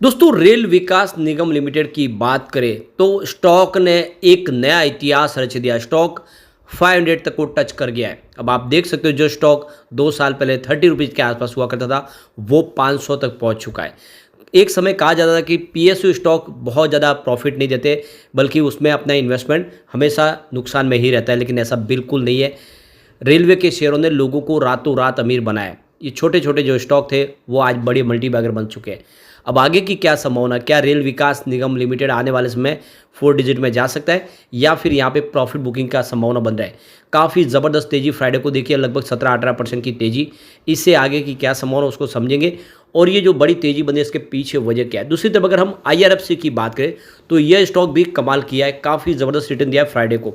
दोस्तों रेल विकास निगम लिमिटेड की बात करें तो स्टॉक ने एक नया इतिहास रच दिया। स्टॉक 500 तक को टच कर गया है। अब आप देख सकते हो जो स्टॉक 2 साल पहले 30 रुपीज़ के आसपास हुआ करता था वो 500 तक पहुंच चुका है। एक समय कहा जाता था कि पीएसयू स्टॉक बहुत ज़्यादा प्रॉफिट नहीं देते बल्कि उसमें अपना इन्वेस्टमेंट हमेशा नुकसान में ही रहता है, लेकिन ऐसा बिल्कुल नहीं है। रेलवे के शेयरों ने लोगों को रातों रात अमीर बनाया। ये छोटे छोटे जो स्टॉक थे वो आज बड़े मल्टीबैगर बन चुके हैं। अब आगे की क्या संभावना, क्या रेल विकास निगम लिमिटेड आने वाले समय 4 डिजिट में जा सकता है या फिर यहाँ पे प्रॉफिट बुकिंग का संभावना बन रहा है। काफ़ी ज़बरदस्त तेज़ी फ्राइडे को देखिए, लगभग 17-18% की तेज़ी। इससे आगे की क्या संभावना उसको समझेंगे और ये जो बड़ी तेज़ी बनी है इसके पीछे वजह क्या है। दूसरी तरफ अगर हम IRFC की बात करें तो यह स्टॉक भी कमाल किया है, काफ़ी ज़बरदस्त रिटर्न दिया है फ्राइडे को।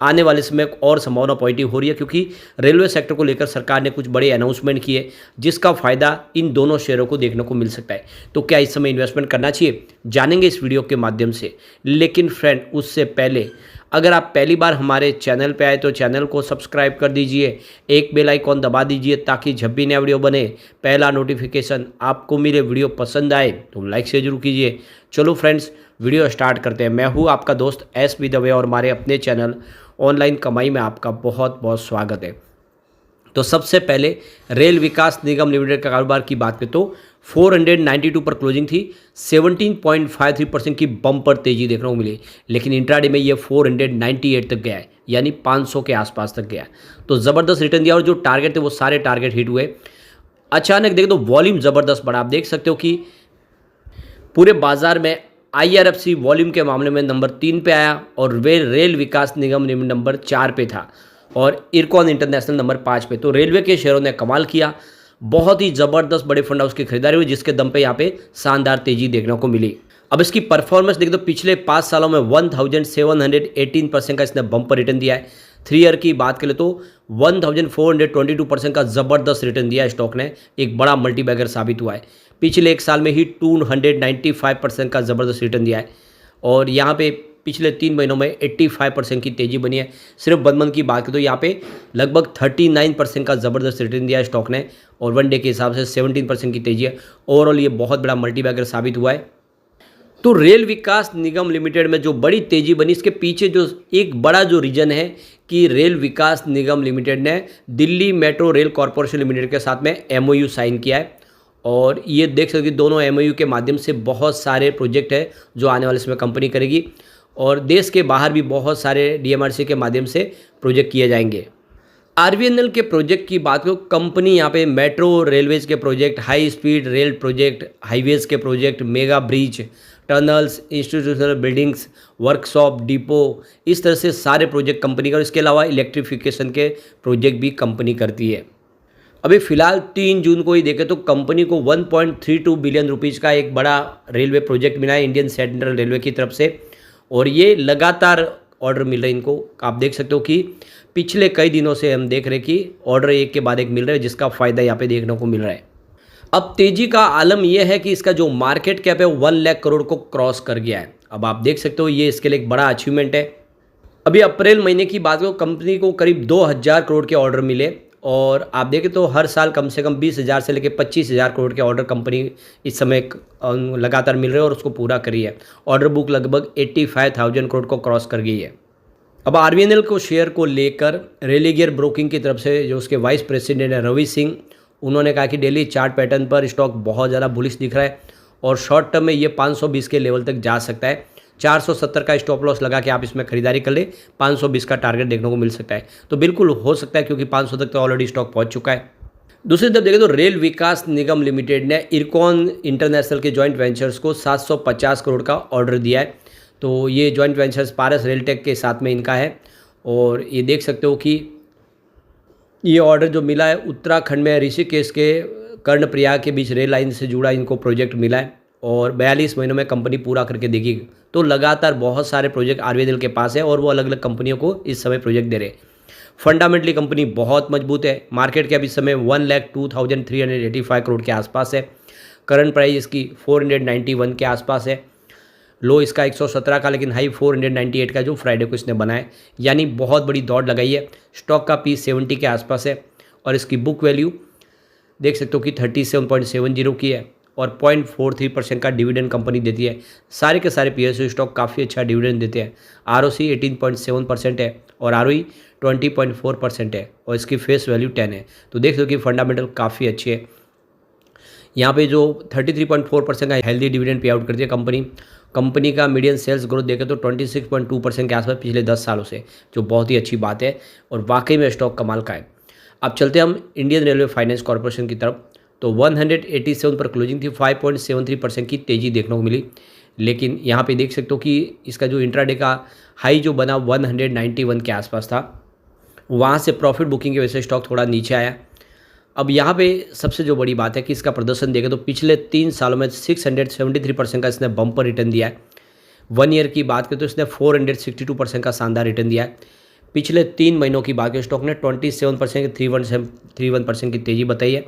आने वाले समय और संभावना पॉजिटिव हो रही है क्योंकि रेलवे सेक्टर को लेकर सरकार ने कुछ बड़े अनाउंसमेंट किए जिसका फ़ायदा इन दोनों शेयरों को देखने को मिल सकता है। तो क्या इस समय इन्वेस्टमेंट करना चाहिए, जानेंगे इस वीडियो के माध्यम से। लेकिन फ्रेंड उससे पहले अगर आप पहली बार हमारे चैनल पे आए तो चैनल को सब्सक्राइब कर दीजिए, एक बेल आइकॉन दबा दीजिए ताकि जब भी नया वीडियो बने पहला नोटिफिकेशन आपको मिले। वीडियो पसंद आए तो लाइक शेयर जरूर कीजिए। चलो फ्रेंड्स वीडियो स्टार्ट करते हैं। मैं हूँ आपका दोस्त SB दवे और हमारे अपने चैनल ऑनलाइन कमाई में आपका बहुत बहुत स्वागत है। तो सबसे पहले रेल विकास निगम लिमिटेड का कारोबार की बात करें तो 492 पर क्लोजिंग थी। 17.53% की बम्पर तेजी देखने को मिली, लेकिन इंट्राडे में ये 498 तक गया है, यानी 500 के आसपास तक गया। तो ज़बरदस्त रिटर्न दिया और जो टारगेट थे वो सारे टारगेट हिट हुए। अचानक देखें तो वॉल्यूम ज़बरदस्त बढ़ा। आप देख सकते हो कि पूरे बाजार में IRFC वॉल्यूम के मामले में नंबर 3 पे आया और वे रेल विकास निगम लिमिटेड नंबर 4 पे था और इरकॉन इंटरनेशनल नंबर 5 पे। तो रेलवे के शेयरों ने कमाल किया, बहुत ही ज़बरदस्त बड़े फंड हाउस की खरीदारी हुई जिसके दम पे यहाँ पे शानदार तेजी देखने को मिली। अब इसकी परफॉर्मेंस देखें तो पिछले 5 सालों में 1718% का इसने बम्पर रिटर्न दिया है। 3 ईयर की बात करें तो 1422% का ज़बरदस्त रिटर्न दिया है स्टॉक ने, एक बड़ा मल्टीबैगर साबित हुआ है। पिछले एक साल में ही 295% का ज़बरदस्त रिटर्न दिया है और यहाँ पे पिछले 3 महीनों में 85% की तेज़ी बनी है। सिर्फ 1 मंथ की बात करें तो यहाँ पे लगभग 39% का ज़बरदस्त रिटर्न दिया है स्टॉक ने और 1 डे के हिसाब से 17% की तेज़ी है। ओवरऑल ये बहुत बड़ा मल्टीबैगर साबित हुआ है। तो रेल विकास निगम लिमिटेड में जो बड़ी तेज़ी बनी इसके पीछे जो एक बड़ा जो रीज़न है कि रेल विकास निगम लिमिटेड ने Delhi metro rail corporation limited के साथ में MOU साइन किया है और ये देख सकते हैं दोनों MOU के माध्यम से बहुत सारे प्रोजेक्ट है जो आने वाले समय कंपनी करेगी और देश के बाहर भी बहुत सारे DMRC के माध्यम से प्रोजेक्ट किए जाएंगे। RVNL के प्रोजेक्ट की बात करो, कंपनी यहाँ पे मेट्रो रेलवेज के project, high speed rail project, highways के project, mega bridge, tunnels, institutional buildings, workshop, depot, इस तरह से सारे प्रोजेक्ट कंपनी का। इसके अलावा इलेक्ट्रिफिकेशन के प्रोजेक्ट भी कंपनी करती है। अभी फ़िलहाल 3 जून को ही देखें तो कंपनी को 1.32 बिलियन रुपीज़ का एक बड़ा रेलवे प्रोजेक्ट मिला है इंडियन सेंट्रल रेलवे की तरफ से और ये लगातार ऑर्डर मिल रहे हैं इनको। आप देख सकते हो कि पिछले कई दिनों से हम देख रहे हैं कि ऑर्डर एक के बाद एक मिल रहे हैं जिसका फ़ायदा यहाँ पे देखने को मिल रहा है। अब तेज़ी का आलम यह है कि इसका जो मार्केट कैप है 1 लाख करोड़ को क्रॉस कर गया है। अब आप देख सकते हो ये इसके लिए एक बड़ा अचीवमेंट है। अभी अप्रैल महीने की बात करो, कंपनी को करीब 2000 करोड़ के ऑर्डर मिले और आप देखें तो हर साल कम से कम 20,000 से लेकर 25,000 करोड़ के ऑर्डर कंपनी इस समय लगातार मिल रहे हैं और उसको पूरा करी है। ऑर्डर बुक लगभग 85,000 करोड़ को क्रॉस कर गई है। अब RVNL को शेयर को लेकर रेलिगियर ब्रोकिंग की तरफ से जो उसके वाइस प्रेसिडेंट है रवि सिंह, उन्होंने कहा कि डेली चार्ट पैटर्न पर स्टॉक बहुत ज़्यादा बुलिश दिख रहा है और शॉर्ट टर्म में ये 520 के लेवल तक जा सकता है। 470 का स्टॉप लॉस लगा के आप इसमें खरीदारी कर ले, 520 का टारगेट देखने को मिल सकता है। तो बिल्कुल हो सकता है क्योंकि 500 तक तो ऑलरेडी स्टॉक पहुंच चुका है। दूसरी तरफ देखें तो रेल विकास निगम लिमिटेड ने इरकॉन इंटरनेशनल के जॉइंट वेंचर्स को 750 करोड़ का ऑर्डर दिया है। तो ये जॉइंट वेंचर्स पारस रेलटेक के साथ में इनका है और ये देख सकते हो कि ये ऑर्डर जो मिला है उत्तराखंड में ऋषिकेश के कर्णप्रयाग के बीच रेल लाइन से जुड़ा इनको प्रोजेक्ट मिला है और 42 महीनों में कंपनी पूरा करके देगी। तो लगातार बहुत सारे प्रोजेक्ट RVNL के पास है और वो अलग अलग कंपनियों को इस समय प्रोजेक्ट दे रहे हैं। फंडामेंटली कंपनी बहुत मजबूत है। मार्केट कैप इस समय 1,02,385 करोड़ के आसपास है। करंट प्राइस इसकी 491 के आसपास है। लो इसका 117 का, लेकिन हाई 498 का जो फ्राइडे को इसने बनाया, यानी बहुत बड़ी दौड़ लगाई है। स्टॉक का P70 के आसपास है और इसकी बुक वैल्यू देख सकते हो कि 37.70 की है और 0.43% का डिविडेंड कंपनी देती है। सारे के सारे PSU स्टॉक काफ़ी अच्छा डिविडेंड देते हैं। ROC 18.7% है और ROE 20.4% है और इसकी फेस वैल्यू 10 है। तो देख लो कि फंडामेंटल काफ़ी अच्छी है। यहाँ पे जो 33.4% का हेल्दी डिविडेंड पे आउट करती है कंपनी का मीडियन सेल्स ग्रोथ देखें तो 26.2% के आसपास पिछले 10 सालों से, जो बहुत ही अच्छी बात है और वाकई में स्टॉक कमाल का है। अब चलते हम इंडियन रेलवे फाइनेंस कॉर्पोरेशन की तरफ। तो 187 पर क्लोजिंग थी, 5.73% की तेज़ी देखने को मिली। लेकिन यहाँ पे देख सकते हो कि इसका जो इंट्राडे का हाई जो बना 191 के आसपास था, वहाँ से प्रॉफिट बुकिंग की वजह से स्टॉक थोड़ा नीचे आया। अब यहाँ पे सबसे जो बड़ी बात है कि इसका प्रदर्शन देखें तो पिछले 3 सालों में 673% का इसने बम्पर रिटर्न दिया है। 1 ईयर की बात करें तो इसने 462% का शानदार रिटर्न दिया है। पिछले 3 महीनों की बात करें स्टॉक ने 27% की 31% की तेज़ी बताई है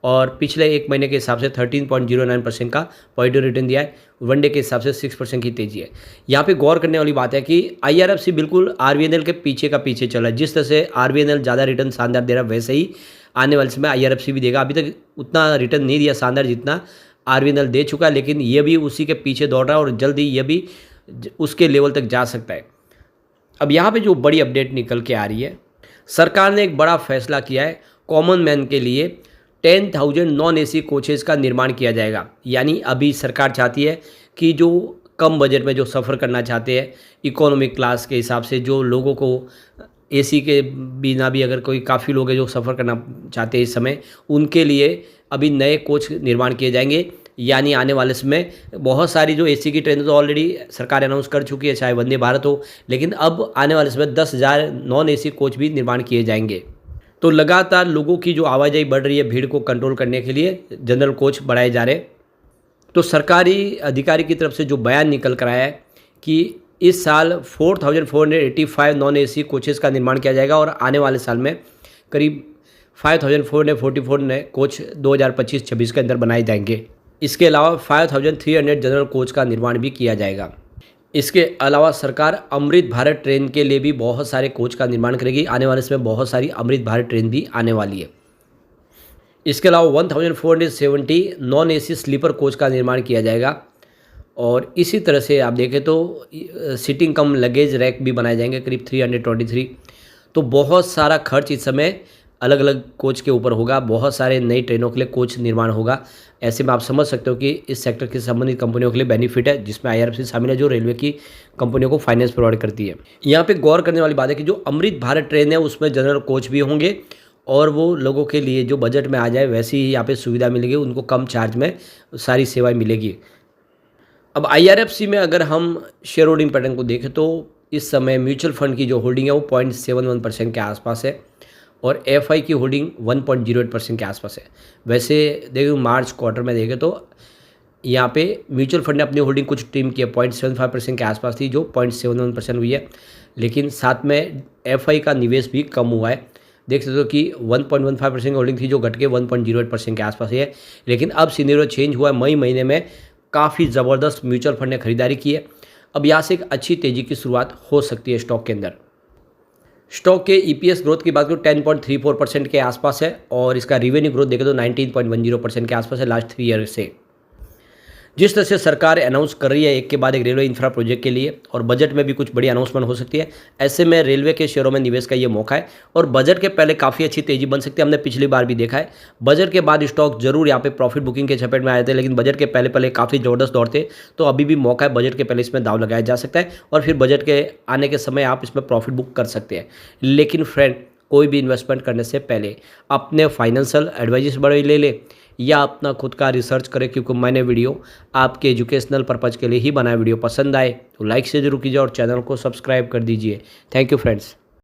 और पिछले 1 महीने के हिसाब से 13.09% का पॉजिटिव रिटर्न दिया है। वनडे के हिसाब से 6% की तेज़ी है। यहाँ पे गौर करने वाली बात है कि IRFC बिल्कुल RVNL के पीछे का पीछे चला है। जिस तरह से RVNL ज़्यादा रिटर्न शानदार दे रहा है, वैसे ही आने वाले समय IRFC भी देगा। अभी तक उतना रिटर्न नहीं दिया शानदार जितना RVNL दे चुका है, लेकिन ये भी उसी के पीछे दौड़ रहा है और जल्दी ये भी उसके लेवल तक जा सकता है। अब यहाँ पे जो बड़ी अपडेट निकल के आ रही है, सरकार ने एक बड़ा फैसला किया है। कॉमन मैन के लिए 10,000 नॉन AC कोचेज़ का निर्माण किया जाएगा। यानी अभी सरकार चाहती है कि जो कम बजट में जो सफ़र करना चाहते हैं, इकोनॉमिक क्लास के हिसाब से जो लोगों को AC के बिना भी अगर कोई काफ़ी लोग हैं जो सफ़र करना चाहते हैं इस समय, उनके लिए अभी नए कोच निर्माण किए जाएंगे। यानी आने वाले समय बहुत सारी जो AC की ट्रेनें तो ऑलरेडी सरकार अनाउंस कर चुकी है, चाहे वंदे भारत हो, लेकिन अब आने वाले समय 10,000 नॉन AC कोच भी निर्माण किए जाएंगे। तो लगातार लोगों की जो आवाजाही बढ़ रही है, भीड़ को कंट्रोल करने के लिए जनरल कोच बढ़ाए जा रहे। तो सरकारी अधिकारी की तरफ से जो बयान निकल कर आया है कि इस साल 4,485 नॉन AC कोचेज़ का निर्माण किया जाएगा और आने वाले साल में करीब 5,444 नए कोच 2025-26 के अंदर बनाए जाएंगे। इसके अलावा 5,300 जनरल कोच का निर्माण भी किया जाएगा। इसके अलावा सरकार अमृत भारत ट्रेन के लिए भी बहुत सारे कोच का निर्माण करेगी। आने वाले समय बहुत सारी अमृत भारत ट्रेन भी आने वाली है। इसके अलावा 1,470 नॉन AC स्लीपर कोच का निर्माण किया जाएगा और इसी तरह से आप देखें तो सिटिंग कम लगेज रैक भी बनाए जाएंगे करीब 323। तो बहुत सारा खर्च इस समय अलग अलग कोच के ऊपर होगा। बहुत सारे नई ट्रेनों के लिए कोच निर्माण होगा। ऐसे में आप समझ सकते हो कि इस सेक्टर के संबंधित कंपनियों के लिए बेनिफिट है, जिसमें IRFC शामिल है जो रेलवे की कंपनियों को फाइनेंस प्रोवाइड करती है। यहाँ पे गौर करने वाली बात है कि जो अमृत भारत ट्रेन है उसमें जनरल कोच भी होंगे और वो लोगों के लिए जो बजट में आ जाए वैसी ही यहाँ पे सुविधा मिलेगी, उनको कम चार्ज में सारी सेवाएँ मिलेगी। अब IRFC में अगर हम शेयर होल्डिंग पैटर्न को देखें तो इस समय म्यूचुअल फंड की जो होल्डिंग है वो 0.71% के आसपास है और FI की होल्डिंग 1.08% के आसपास है। वैसे देखो मार्च क्वार्टर में देखें तो यहाँ पे म्यूचुअल फंड ने अपनी होल्डिंग कुछ ट्रिम की है, 0.75% के आसपास थी जो 0.71% हुई है। लेकिन साथ में FI का निवेश भी कम हुआ है। देख सकते हो कि 1.15% की होल्डिंग थी जो घट के 1.08% के आसपास है। लेकिन अब सिनेरियो चेंज हुआ है। मई महीने में काफ़ी ज़बरदस्त म्यूचुअल फंड ने खरीदारी की है। अब यहाँ से एक अच्छी तेज़ी की शुरुआत हो सकती है स्टॉक के अंदर। स्टॉक के EPS ग्रोथ की बात करूँ 10.34% के आसपास है और इसका रिवेन्यू ग्रोथ देखें तो 19.10% के आसपास है लास्ट 3 ईयर से। जिस तरह से सरकार अनाउंस कर रही है एक के बाद एक रेलवे इंफ्रा प्रोजेक्ट के लिए और बजट में भी कुछ बड़ी अनाउंसमेंट हो सकती है, ऐसे में रेलवे के शेयरों में निवेश का ये मौका है और बजट के पहले काफ़ी अच्छी तेजी बन सकती है। हमने पिछली बार भी देखा है बजट के बाद स्टॉक जरूर यहाँ पे प्रॉफिट बुकिंग के चपेट में आए थे, लेकिन बजट के पहले काफ़ी ज़बरदस्त दौड़ते, तो अभी भी मौका है, बजट के पहले इसमें दाव लगाया जा सकता है और फिर बजट के आने के समय आप इसमें प्रॉफिट बुक कर सकते हैं। लेकिन फ्रेंड, कोई भी इन्वेस्टमेंट करने से पहले अपने फाइनेंशियल एडवाइजर्स बड़े ले ले या अपना खुद का रिसर्च करें, क्योंकि मैंने वीडियो आपके एजुकेशनल पर्पज़ के लिए ही बनाया। वीडियो पसंद आए तो लाइक से जरूर कीजिए और चैनल को सब्सक्राइब कर दीजिए। Thank you friends.